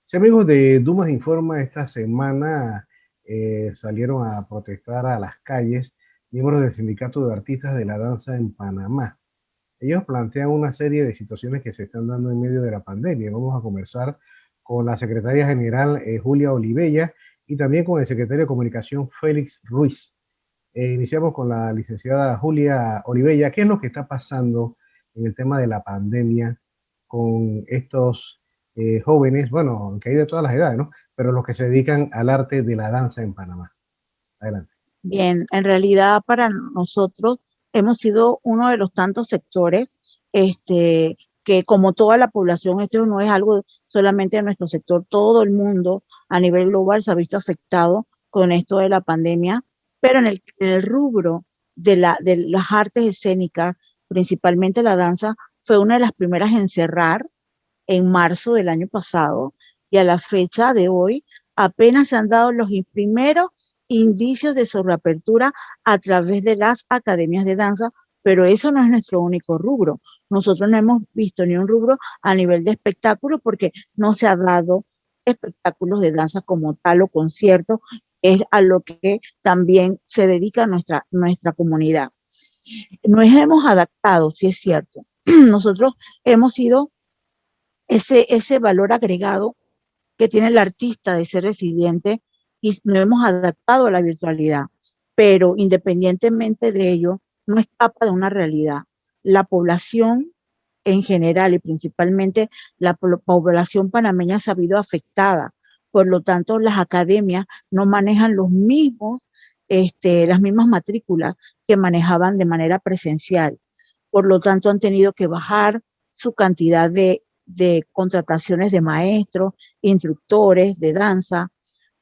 Sí, amigos de Dumas Informa, esta semana salieron a protestar a las calles miembros del Sindicato de Artistas de la Danza en Panamá. Ellos plantean una serie de situaciones que se están dando en medio de la pandemia. Vamos a conversar con la secretaria general Julia Olivella y también con el secretario de Comunicación Félix Ruiz. Iniciamos con la licenciada Julia Olivella. ¿Qué es lo que está pasando en el tema de la pandemia con estos jóvenes, bueno, aunque hay de todas las edades, ¿no? Pero los que se dedican al arte de la danza en Panamá? Adelante. Bien, en realidad para nosotros hemos sido uno de los tantos sectores que como toda la población, esto no es algo solamente de nuestro sector, todo el mundo a nivel global se ha visto afectado con esto de la pandemia, pero en el rubro de las artes escénicas, principalmente la danza, fue una de las primeras en cerrar en marzo del año pasado y a la fecha de hoy apenas se han dado los primeros indicios de su reapertura a través de las academias de danza, pero eso no es nuestro único rubro. Nosotros no hemos visto ni un rubro a nivel de espectáculo porque no se ha dado espectáculos de danza como tal o conciertos, es a lo que también se dedica nuestra comunidad. Nos hemos adaptado, sí es cierto. Nosotros hemos sido ese valor agregado que tiene el artista de ser residente y nos hemos adaptado a la virtualidad, pero independientemente de ello, no escapa de una realidad. La población en general y principalmente la población panameña se ha visto afectada, por lo tanto las academias no manejan las mismas matrículas que manejaban de manera presencial, por lo tanto han tenido que bajar su cantidad de contrataciones de maestros, instructores de danza,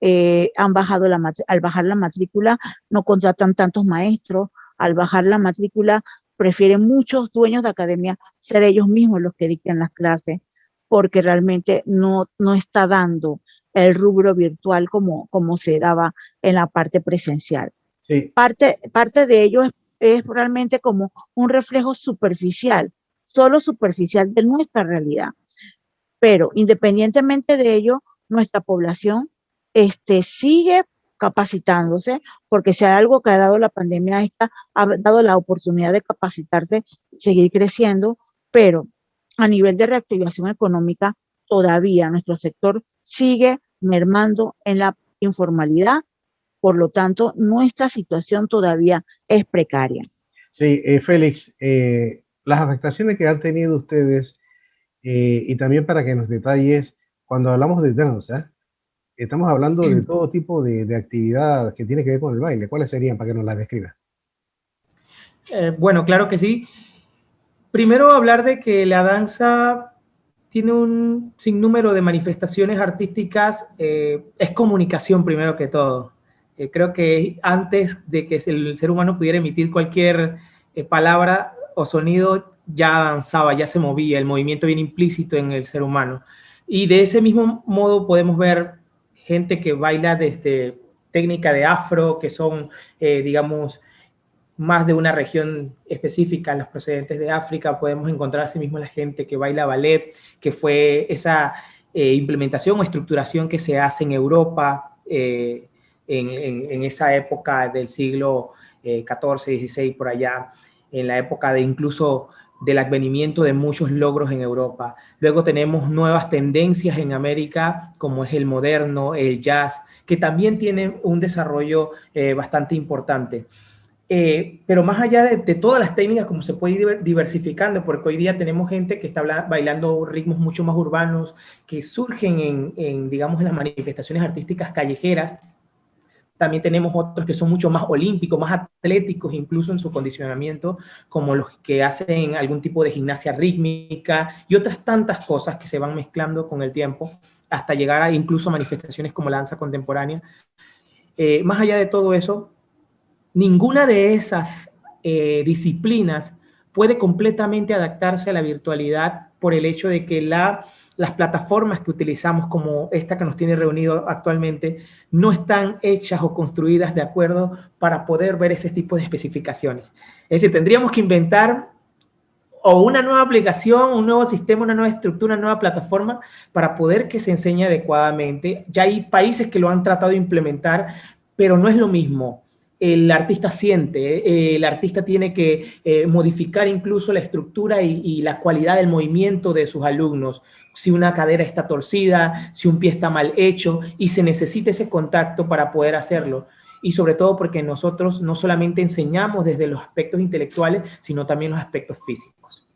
al bajar la matrícula no contratan tantos maestros, al bajar la matrícula prefieren muchos dueños de academia ser ellos mismos los que dicten las clases, porque realmente no está dando el rubro virtual como se daba en la parte presencial. Sí, Parte de ello es realmente como un reflejo superficial, solo superficial de nuestra realidad. Pero independientemente de ello, nuestra población sigue capacitándose, porque si hay algo que ha dado la pandemia, ha dado la oportunidad de capacitarse y seguir creciendo, pero a nivel de reactivación económica, todavía nuestro sector sigue mermando en la informalidad, por lo tanto, nuestra situación todavía es precaria. sí, Félix, las afectaciones que han tenido ustedes y también para que nos detalles, cuando hablamos de danza, estamos hablando de todo tipo de actividad que tiene que ver con el baile. ¿Cuáles serían para que nos las describa? Bueno, claro que sí. Primero hablar de que la danza tiene un sinnúmero de manifestaciones artísticas, es comunicación primero que todo. Creo que antes de que el ser humano pudiera emitir cualquier palabra o sonido, ya danzaba, ya se movía, el movimiento viene implícito en el ser humano. Y de ese mismo modo podemos ver gente que baila desde técnica de afro, que son, digamos, más de una región específica, los procedentes de África, podemos encontrar asimismo la gente que baila ballet, que fue esa implementación o estructuración que se hace en Europa en esa época del siglo XIV, XVI, por allá, en la época de incluso del advenimiento de muchos logros en Europa. Luego tenemos nuevas tendencias en América, como es el moderno, el jazz, que también tienen un desarrollo bastante importante. Pero más allá de todas las técnicas, como se puede ir diversificando, porque hoy día tenemos gente que está bailando ritmos mucho más urbanos, que surgen digamos, en las manifestaciones artísticas callejeras. También tenemos otros que son mucho más olímpicos, más atléticos, incluso en su condicionamiento, como los que hacen algún tipo de gimnasia rítmica y otras tantas cosas que se van mezclando con el tiempo hasta llegar a incluso manifestaciones como la danza contemporánea. Más allá de todo eso, ninguna de esas disciplinas puede completamente adaptarse a la virtualidad por el hecho de que las plataformas que utilizamos, como esta que nos tiene reunido actualmente, no están hechas o construidas de acuerdo para poder ver ese tipo de especificaciones. Es decir, tendríamos que inventar o una nueva aplicación, un nuevo sistema, una nueva estructura, una nueva plataforma para poder que se enseñe adecuadamente. Ya hay países que lo han tratado de implementar, pero no es lo mismo. El artista siente, el artista tiene que modificar incluso la estructura y la cualidad del movimiento de sus alumnos. Si una cadera está torcida, si un pie está mal hecho, y se necesita ese contacto para poder hacerlo. Y sobre todo porque nosotros no solamente enseñamos desde los aspectos intelectuales, sino también los aspectos físicos.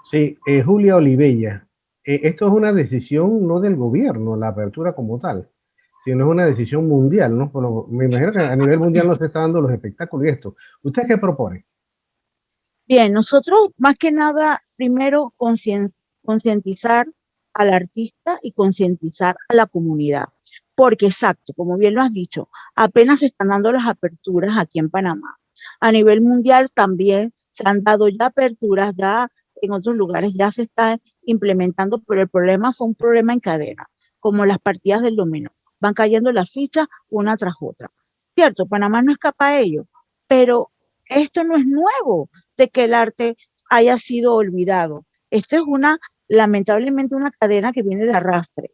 Sí, Julia Olivella, esto es una decisión no del gobierno, la apertura como tal, sino es una decisión mundial, ¿no? Me imagino que a nivel mundial no se está dando los espectáculos y esto. ¿Usted qué propone? Bien, nosotros más que nada, primero concientizar al artista y concientizar a la comunidad. Porque exacto, como bien lo has dicho, apenas se están dando las aperturas aquí en Panamá. A nivel mundial también se han dado ya aperturas, ya en otros lugares ya se está implementando, pero el problema fue un problema en cadena, como las partidas del dominó. Van cayendo las fichas una tras otra. Cierto, Panamá no escapa a ello, pero esto no es nuevo de que el arte haya sido olvidado. Esto es lamentablemente, una cadena que viene de arrastre.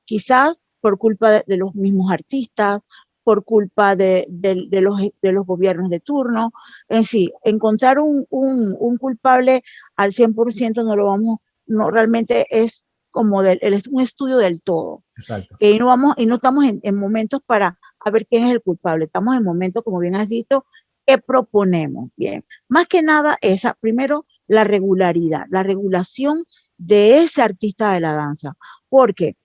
Quizás por culpa de los mismos artistas, por culpa de los gobiernos de turno. En sí, encontrar un culpable al 100% no lo vamos, no realmente es como es un estudio del todo. Exacto. Y no estamos en momentos para a ver quién es el culpable. Estamos en momentos, como bien has dicho, que proponemos. Bien, más que nada esa, primero, la regularidad, la regulación de ese artista de la danza, porque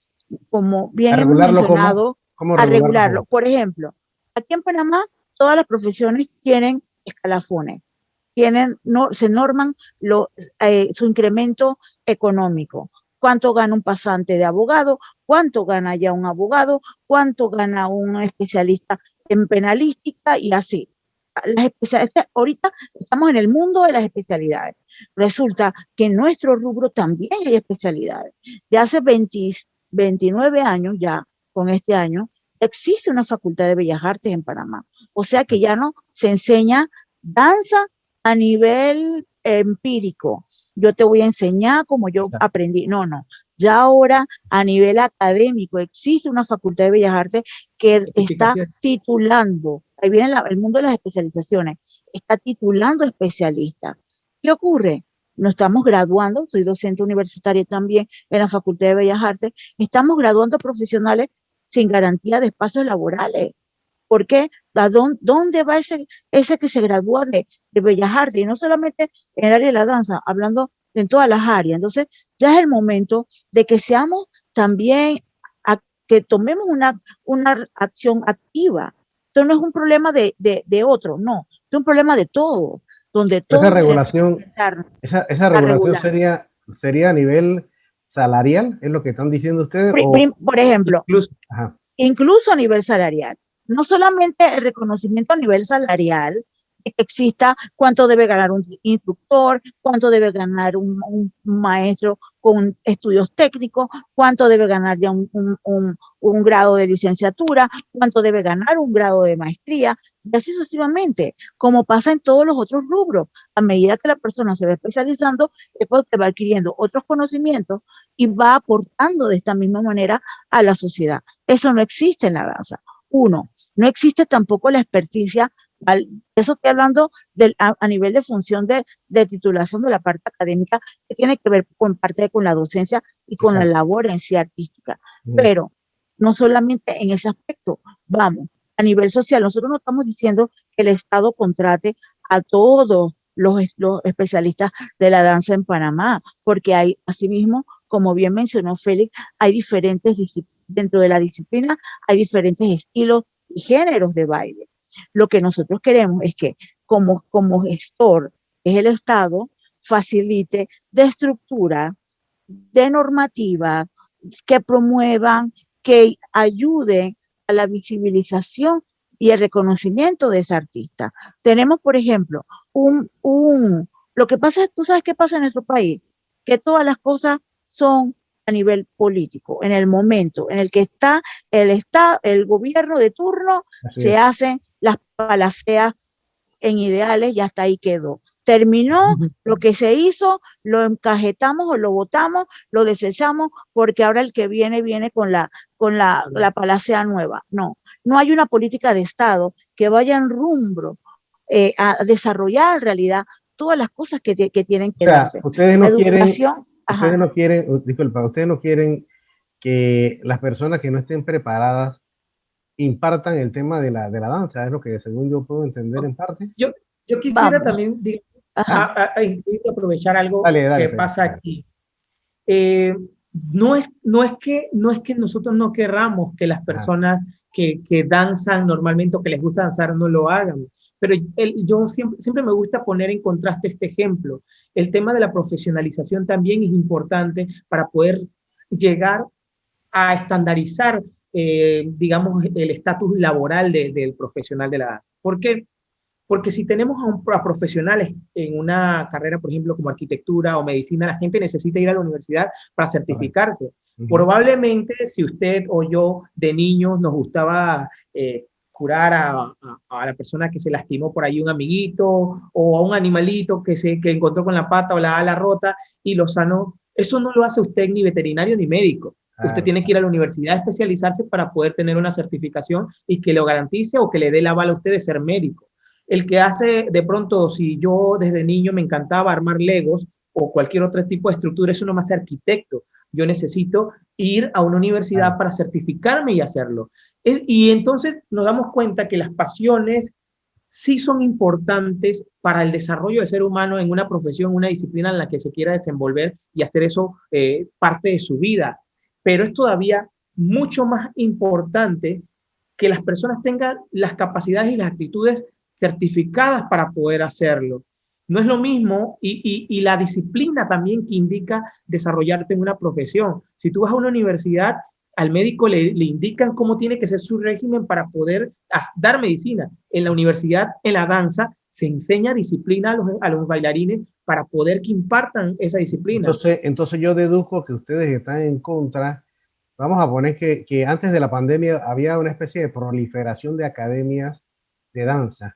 como ¿A bien hemos regularlo cómo? mencionado, ¿Cómo a regularlo regularlo. cómo? Por ejemplo, aquí en Panamá todas las profesiones tienen escalafones, se norman su incremento económico. ¿Cuánto gana un pasante de abogado? ¿Cuánto gana ya un abogado? ¿Cuánto gana un especialista en penalística? Y así. Ahorita estamos en el mundo de las especialidades. Resulta que en nuestro rubro también hay especialidades. De hace 29 años ya, con este año, existe una facultad de Bellas Artes en Panamá. O sea que ya no se enseña danza a nivel empírico. Yo te voy a enseñar como yo aprendí. No, no. Ya ahora a nivel académico existe una facultad de Bellas Artes que está titulando, ahí viene el mundo de las especializaciones, está titulando especialistas. ¿Qué ocurre? Nos estamos graduando, soy docente universitaria también en la Facultad de Bellas Artes, estamos graduando profesionales sin garantía de espacios laborales. ¿Por qué? ¿Dónde va ese que se gradúa de Bellas Artes? Y no solamente en el área de la danza, hablando en todas las áreas. Entonces, ya es el momento de que seamos también, que tomemos una acción activa. Esto no es un problema de otro, no, es un problema de todos, donde Esa todos tenemos regulación, que estar esa a regulación regular. sería a nivel salarial, ¿es lo que están diciendo ustedes? Por ejemplo, incluso a nivel salarial. No solamente el reconocimiento a nivel salarial, que exista cuánto debe ganar un instructor, cuánto debe ganar un maestro con estudios técnicos, cuánto debe ganar ya un grado de licenciatura, cuánto debe ganar un grado de maestría, y así sucesivamente, como pasa en todos los otros rubros. A medida que la persona se va especializando, es porque va adquiriendo otros conocimientos y va aportando de esta misma manera a la sociedad. Eso no existe en la danza. Uno, no existe tampoco la experticia, eso estoy hablando a nivel de función de titulación de la parte académica, que tiene que ver con parte con la docencia y con la labor en sí artística. Pero no solamente en ese aspecto, vamos, a nivel social, nosotros no estamos diciendo que el Estado contrate a todos los especialistas de la danza en Panamá, porque hay, asimismo, como bien mencionó Félix, hay diferentes disciplinas. Dentro de la disciplina hay diferentes estilos y géneros de baile. Lo que nosotros queremos es que como gestor, es el Estado, facilite de estructura, de normativa, que promuevan, que ayuden a la visibilización y el reconocimiento de ese artista. Tenemos, por ejemplo, lo que pasa, tú sabes qué pasa en nuestro país, que todas las cosas son a nivel político, en el momento en el que está el gobierno de turno, se hacen las palaceas en ideales y hasta ahí quedó. Terminó lo que se hizo, lo encajetamos o lo botamos, lo desechamos, porque ahora el que viene con la palacea nueva. No, no hay una política de Estado que vaya en rumbo a desarrollar en realidad todas las cosas que tienen O que sea, darse. ustedes La no quieren, educación, ustedes ajá. no quieren, disculpa, ustedes no quieren que las personas que no estén preparadas impartan el tema de la danza, es lo que según yo puedo entender en parte. Yo, yo quisiera Vamos, también ajá, incluir y aprovechar algo Dale, dale, que Félix, pasa dale. aquí. Eh, no es que nosotros no querramos que las Ajá, personas que danzan normalmente o que les gusta danzar no lo hagan, pero yo siempre me gusta poner en contraste este ejemplo. El tema de la profesionalización también es importante para poder llegar a estandarizar, digamos, el estatus laboral del profesional de la danza. ¿Por qué? Porque si tenemos a profesionales en una carrera, por ejemplo, como arquitectura o medicina, la gente necesita ir a la universidad para correcto. certificarse. Ujú. Probablemente si usted o yo de niños nos gustaba curar a la persona que se lastimó por ahí un amiguito o a un animalito que encontró con la pata o la ala rota y lo sanó, eso no lo hace usted ni veterinario ni médico. Usted Claro, tiene que ir claro. a la universidad a especializarse para poder tener una certificación y que lo garantice o que le dé la aval a usted de ser médico. El que hace, de pronto, si yo desde niño me encantaba armar Legos o cualquier otro tipo de estructura, eso no me hace arquitecto. Yo necesito ir a una universidad Claro. para certificarme y hacerlo. Y entonces nos damos cuenta que las pasiones sí son importantes para el desarrollo del ser humano en una profesión, una disciplina en la que se quiera desenvolver y hacer eso parte de su vida. Pero es todavía mucho más importante que las personas tengan las capacidades y las actitudes certificadas para poder hacerlo. No es lo mismo y la disciplina también que indica desarrollarte en una profesión. Si tú vas a una universidad, al médico le indican cómo tiene que ser su régimen para poder dar medicina. En la universidad, en la danza, se enseña disciplina a los bailarines para poder que impartan esa disciplina. Entonces yo deduzco que ustedes están en contra. Vamos a poner que antes de la pandemia había una especie de proliferación de academias de danza.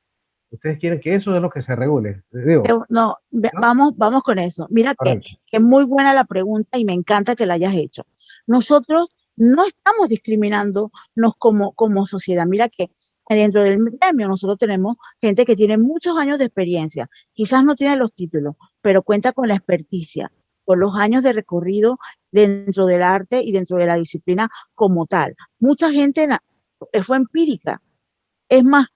Ustedes quieren que eso es lo que se regule. Digo, No, ¿no? vamos con eso. Mira Correcto. que es muy buena la pregunta y me encanta que la hayas hecho. Nosotros no estamos discriminándonos como sociedad. Mira que dentro del gremio nosotros tenemos gente que tiene muchos años de experiencia. Quizás no tiene los títulos, pero cuenta con la experticia, con los años de recorrido dentro del arte y dentro de la disciplina como tal. Mucha gente fue empírica. Es más,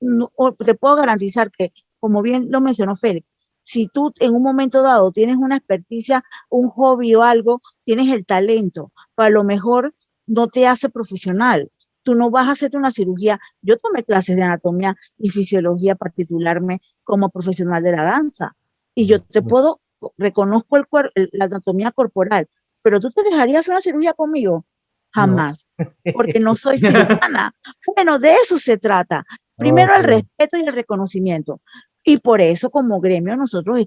no, te puedo garantizar que, como bien lo mencionó Félix, si tú en un momento dado tienes una experticia, un hobby o algo, tienes el talento, pero a lo mejor no te hace profesional. Tú no vas a hacerte una cirugía. Yo tomé clases de anatomía y fisiología para titularme como profesional de la danza. Y yo te puedo, reconozco la anatomía corporal, pero tú te dejarías una cirugía conmigo, No. jamás, porque no soy cirujana. Bueno, de eso se trata. Primero Ok. el respeto y el reconocimiento. Y por eso como gremio nosotros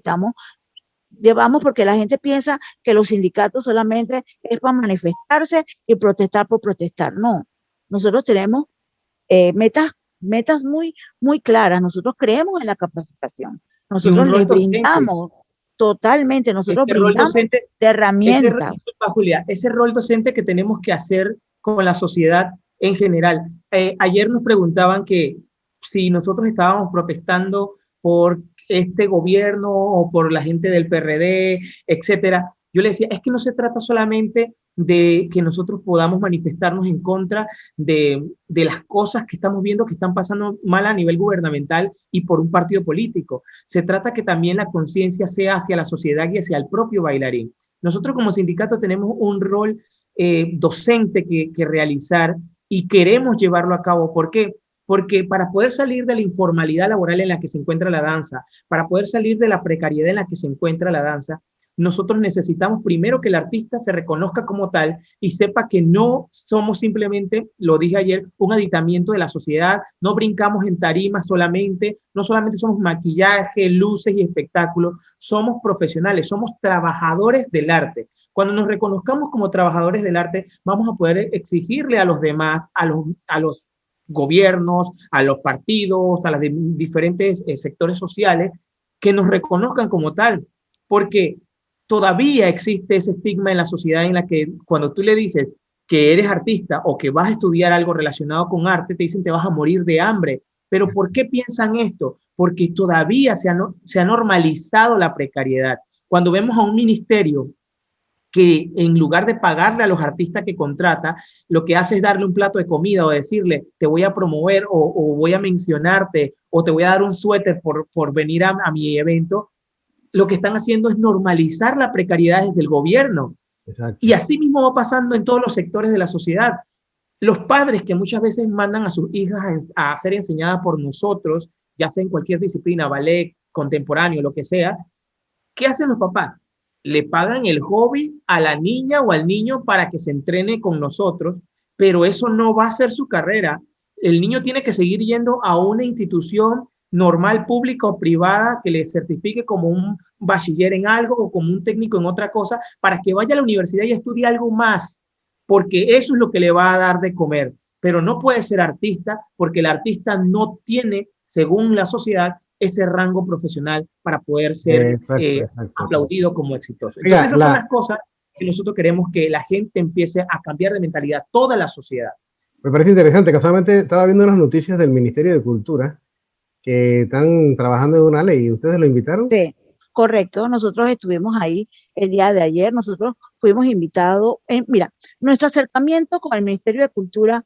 llevamos porque la gente piensa que los sindicatos solamente es para manifestarse y protestar por protestar. No, nosotros tenemos metas muy claras. Nosotros creemos en la capacitación. Y un Nosotros les rol docente. brindamos totalmente, nosotros Ese rol brindamos docente, de herramientas. disculpa, Julia, ese rol docente que tenemos que hacer con la sociedad en general. Ayer nos preguntaban que si nosotros estábamos protestando por este gobierno o por la gente del PRD, etcétera. Yo le decía, es que no se trata solamente de que nosotros podamos manifestarnos en contra de las cosas que estamos viendo que están pasando mal a nivel gubernamental y por un partido político. Se trata que también la conciencia sea hacia la sociedad y hacia el propio bailarín. Nosotros como sindicato tenemos un rol docente que realizar y queremos llevarlo a cabo. ¿Por qué? Porque para poder salir de la informalidad laboral en la que se encuentra la danza, para poder salir de la precariedad en la que se encuentra la danza, nosotros necesitamos primero que el artista se reconozca como tal y sepa que no somos simplemente, lo dije ayer, un aditamiento de la sociedad, no brincamos en tarimas solamente, no solamente somos maquillaje, luces y espectáculos, somos profesionales, somos trabajadores del arte. Cuando nos reconozcamos como trabajadores del arte, vamos a poder exigirle a los demás, a los gobiernos, a los partidos, a los diferentes sectores sociales, que nos reconozcan como tal, porque todavía existe ese estigma en la sociedad en la que cuando tú le dices que eres artista o que vas a estudiar algo relacionado con arte, te dicen te vas a morir de hambre. Pero ¿por qué piensan esto? Porque todavía se ha normalizado la precariedad. Cuando vemos a un ministerio que en lugar de pagarle a los artistas que contrata, lo que hace es darle un plato de comida o decirle, te voy a promover o voy a mencionarte o te voy a dar un suéter por venir a mi evento, lo que están haciendo es normalizar la precariedad desde el gobierno. Exacto. Y así mismo va pasando en todos los sectores de la sociedad. Los padres que muchas veces mandan a sus hijas a ser enseñadas por nosotros, ya sea en cualquier disciplina, ballet, contemporáneo, lo que sea, ¿qué hacen los papás? Le pagan el hobby a la niña o al niño para que se entrene con nosotros, pero eso no va a ser su carrera. El niño tiene que seguir yendo a una institución normal, pública o privada que le certifique como un bachiller en algo o como un técnico en otra cosa para que vaya a la universidad y estudie algo más, porque eso es lo que le va a dar de comer. Pero no puede ser artista porque el artista no tiene, según la sociedad, ese rango profesional para poder ser aplaudido como exitoso. Entonces, esas son las cosas que nosotros queremos que la gente empiece a cambiar de mentalidad, toda la sociedad. Me parece interesante. Casualmente estaba viendo las noticias del Ministerio de Cultura que están trabajando en una ley. ¿Ustedes lo invitaron? Sí, correcto. Nosotros estuvimos ahí el día de ayer. Nosotros fuimos invitados. Mira, nuestro acercamiento con el Ministerio de Cultura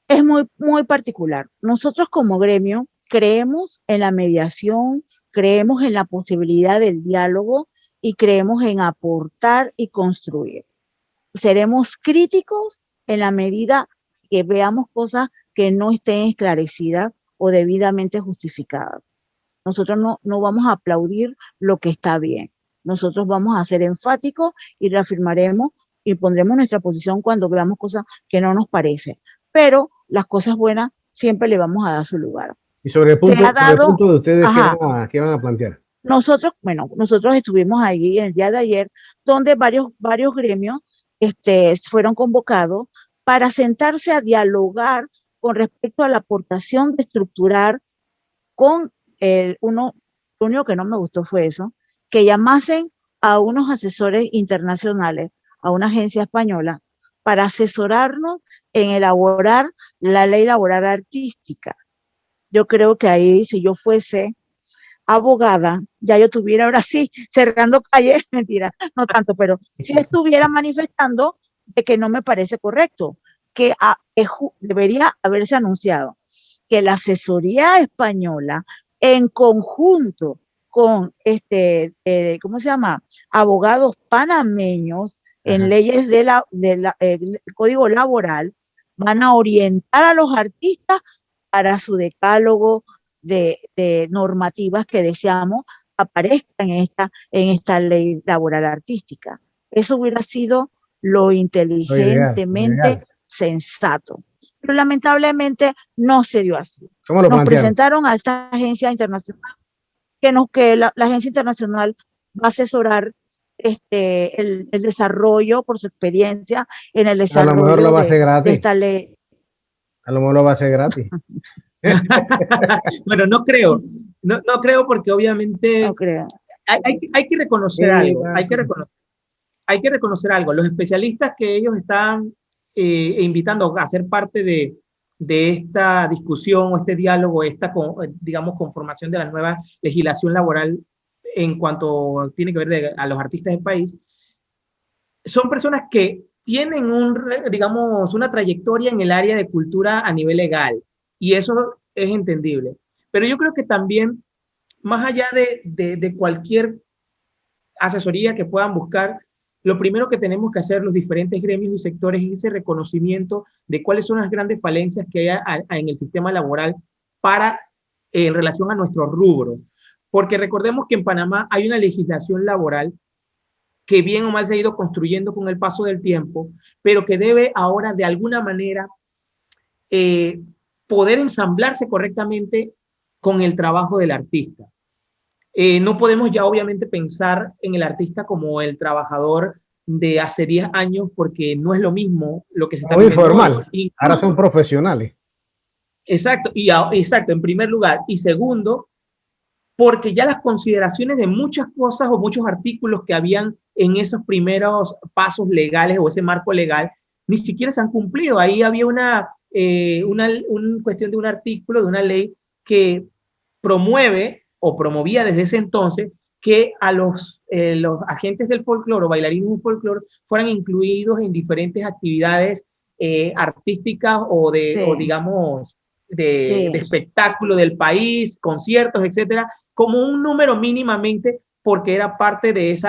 es muy particular. Nosotros como gremio creemos en la mediación, creemos en la posibilidad del diálogo y creemos en aportar y construir. Seremos críticos en la medida que veamos cosas que no estén esclarecidas o debidamente justificadas. Nosotros no vamos a aplaudir lo que está bien. Nosotros vamos a ser enfáticos y reafirmaremos y pondremos nuestra posición cuando veamos cosas que no nos parecen. Pero las cosas buenas siempre le vamos a dar su lugar. Y sobre el punto de ustedes, ¿qué van a plantear? Nosotros estuvimos ahí el día de ayer, donde varios gremios fueron convocados para sentarse a dialogar con respecto a la aportación de estructurar con lo único que no me gustó fue eso, que llamasen a unos asesores internacionales, a una agencia española, para asesorarnos en elaborar la ley laboral artística. Yo creo que ahí, si yo fuese abogada, ya yo estuviera ahora sí cerrando calles, mentira, no tanto, pero si estuviera manifestando de que no me parece correcto, que debería haberse anunciado que la asesoría española en conjunto con ¿cómo se llama? Abogados panameños en leyes del Código Laboral van a orientar a los artistas para su decálogo de normativas que deseamos aparezcan en esta ley laboral artística. Eso hubiera sido lo inteligentemente sensato. Pero lamentablemente no se dio así. Nos presentaron a esta agencia internacional que la agencia internacional va a asesorar el desarrollo por su experiencia en el desarrollo a lo mejor lo va a hacer gratis. De esta ley. A lo mejor lo va a hacer gratis. Bueno, no creo porque obviamente no creo. Hay que reconocer algo, hay que reconocer algo. Los especialistas que ellos están invitando a ser parte de esta discusión o este diálogo, digamos, conformación de la nueva legislación laboral en cuanto tiene que ver a los artistas del país, son personas que tienen digamos, una trayectoria en el área de cultura a nivel legal, y eso es entendible. Pero yo creo que también, más allá de cualquier asesoría que puedan buscar, lo primero que tenemos que hacer los diferentes gremios y sectores es ese reconocimiento de cuáles son las grandes falencias que hay en el sistema laboral en relación a nuestro rubro. Porque recordemos que en Panamá hay una legislación laboral que bien o mal se ha ido construyendo con el paso del tiempo, pero que debe ahora de alguna manera poder ensamblarse correctamente con el trabajo del artista. No podemos ya obviamente pensar en el artista como el trabajador de hace 10 años, porque no es lo mismo lo que se está viviendo. Muy formal, incluso, ahora son profesionales. Exacto, exacto, en primer lugar. Y segundo, porque ya las consideraciones de muchas cosas o muchos artículos que habían en esos primeros pasos legales o ese marco legal ni siquiera se han cumplido. Ahí había una cuestión de un artículo, de una ley que promueve o promovía desde ese entonces que a los agentes del folclore o bailarines del folclore fueran incluidos en diferentes actividades artísticas o digamos de espectáculo del país, conciertos, etcétera, como un número mínimamente porque era parte de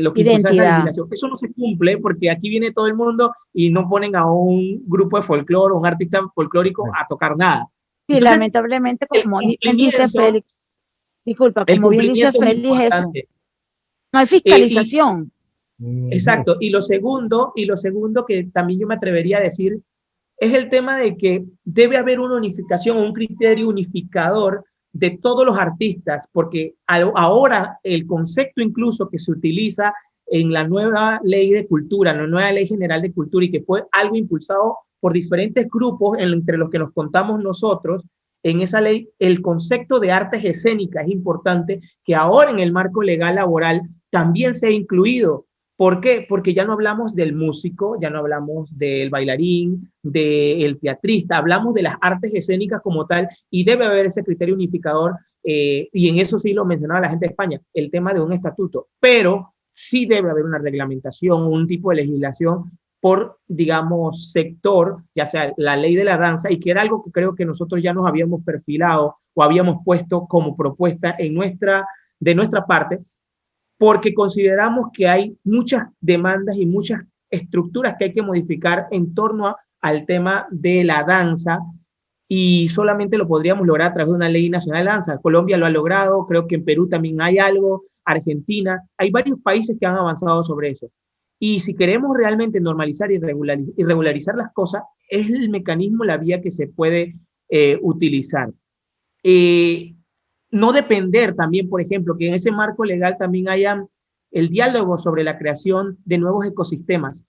lo que impulsaba esa legislación. Eso no se cumple porque aquí viene todo el mundo y no ponen a un grupo de folclore o un artista folclórico a tocar nada. Sí, entonces, lamentablemente, como bien dice Félix, disculpa, como bien dice Félix, eso. No hay fiscalización. Exacto. Y lo segundo que también yo me atrevería a decir es el tema de que debe haber una unificación, un criterio unificador de todos los artistas, porque ahora el concepto incluso que se utiliza en la nueva ley de cultura, la nueva ley general de cultura, y que fue algo impulsado por diferentes grupos entre los que nos contamos nosotros, en esa ley el concepto de artes escénicas es importante que ahora en el marco legal laboral también sea incluido. ¿Por qué? Porque ya no hablamos del músico, ya no hablamos del bailarín, del teatrista, hablamos de las artes escénicas como tal y debe haber ese criterio unificador y en eso sí lo mencionaba la gente de España, el tema de un estatuto, pero sí debe haber una reglamentación, un tipo de legislación por, digamos, sector, ya sea la ley de la danza, y que era algo que creo que nosotros ya nos habíamos perfilado o habíamos puesto como propuesta de nuestra parte, porque consideramos que hay muchas demandas y muchas estructuras que hay que modificar en torno al tema de la danza y solamente lo podríamos lograr a través de una ley nacional de danza. Colombia lo ha logrado, creo que en Perú también hay algo, Argentina, hay varios países que han avanzado sobre eso. Y si queremos realmente normalizar y regularizar las cosas, es el mecanismo, la vía que se puede utilizar. No depender también, por ejemplo, que en ese marco legal también haya el diálogo sobre la creación de nuevos ecosistemas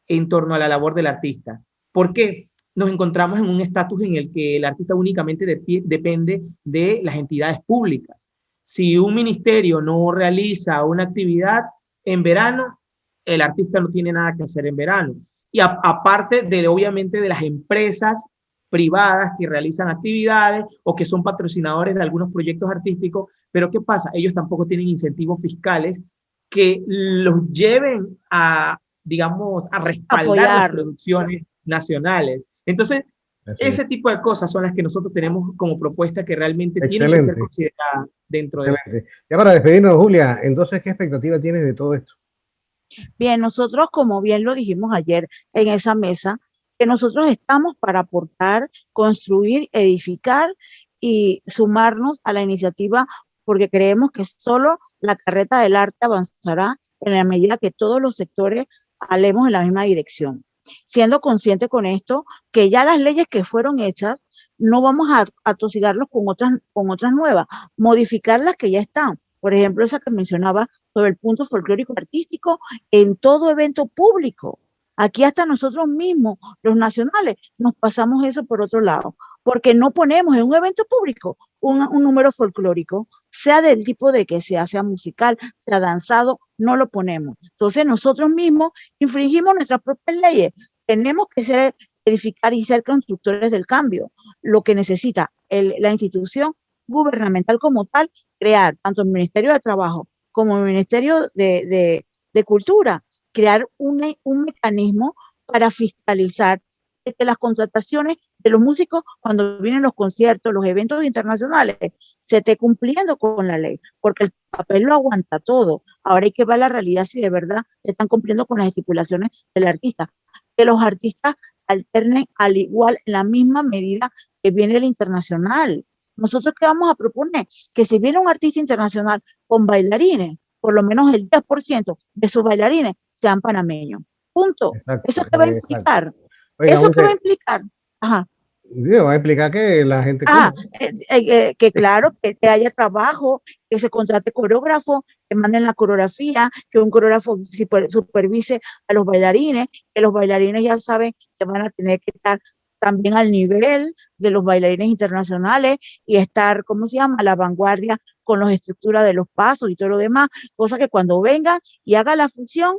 en torno a la labor del artista. ¿Por qué? Nos encontramos en un estatus en el que el artista únicamente depende de las entidades públicas. Si un ministerio no realiza una actividad en verano, el artista no tiene nada que hacer en verano. Y aparte de, obviamente, de las empresas privadas que realizan actividades o que son patrocinadores de algunos proyectos artísticos, pero ¿qué pasa? Ellos tampoco tienen incentivos fiscales que los lleven a, digamos, a respaldar las producciones nacionales. Entonces, ese tipo de cosas son las que nosotros tenemos como propuesta que realmente tienen que ser consideradas dentro de... Ya para despedirnos, Julia, entonces, ¿qué expectativa tienes de todo esto? Bien, nosotros, como bien lo dijimos ayer en esa mesa, que nosotros estamos para aportar, construir, edificar y sumarnos a la iniciativa porque creemos que solo la carreta del arte avanzará en la medida que todos los sectores alemos en la misma dirección. Siendo consciente con esto, que ya las leyes que fueron hechas, no vamos a atosigarlos con otras nuevas, modificar las que ya están. Por ejemplo, esa que mencionaba sobre el punto folclórico artístico en todo evento público. Aquí hasta nosotros mismos, los nacionales, nos pasamos eso por otro lado, porque no ponemos en un evento público un número folclórico, sea del tipo de que sea musical, sea danzado, no lo ponemos. Entonces nosotros mismos infringimos nuestras propias leyes. Tenemos que edificar y ser constructores del cambio. Lo que necesita la institución gubernamental como tal, crear tanto el Ministerio de Trabajo como el Ministerio de Cultura, crear un mecanismo para fiscalizar que las contrataciones de los músicos cuando vienen los conciertos, los eventos internacionales, se esté cumpliendo con la ley, porque el papel lo aguanta todo. Ahora hay que ver la realidad si de verdad se están cumpliendo con las estipulaciones del artista. Que los artistas alternen al igual, en la misma medida que viene el internacional. ¿Nosotros qué vamos a proponer? Que si viene un artista internacional con bailarines, por lo menos el 10% de sus bailarines sean panameños. Punto. Exacto, ¿eso qué va a implicar? Oiga, ¿eso qué va a implicar? Ajá. Va a implicar que la gente... que claro, que haya trabajo, que se contrate coreógrafo, que manden la coreografía, que un coreógrafo supervise a los bailarines, que los bailarines ya saben que van a tener que estar también al nivel de los bailarines internacionales y estar, ¿cómo se llama?, a la vanguardia con las estructuras de los pasos y todo lo demás, cosa que cuando venga y haga la función,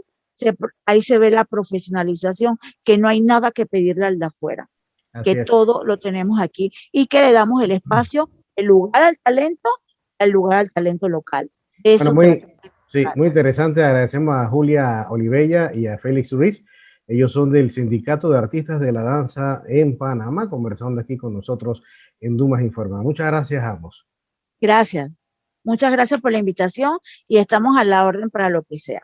ahí se ve la profesionalización, que no hay nada que pedirle al de afuera, Así que es. todo lo tenemos aquí y que le damos el espacio, el lugar al talento local. Bueno, Eso trata muy, de sí, buscar. muy interesante. Agradecemos a Julia Olivella y a Félix Ruiz. Ellos son del Sindicato de Artistas de la Danza en Panamá, conversando aquí con nosotros en Dumas Informa. Muchas gracias a ambos. Gracias. Muchas gracias por la invitación y estamos a la orden para lo que sea.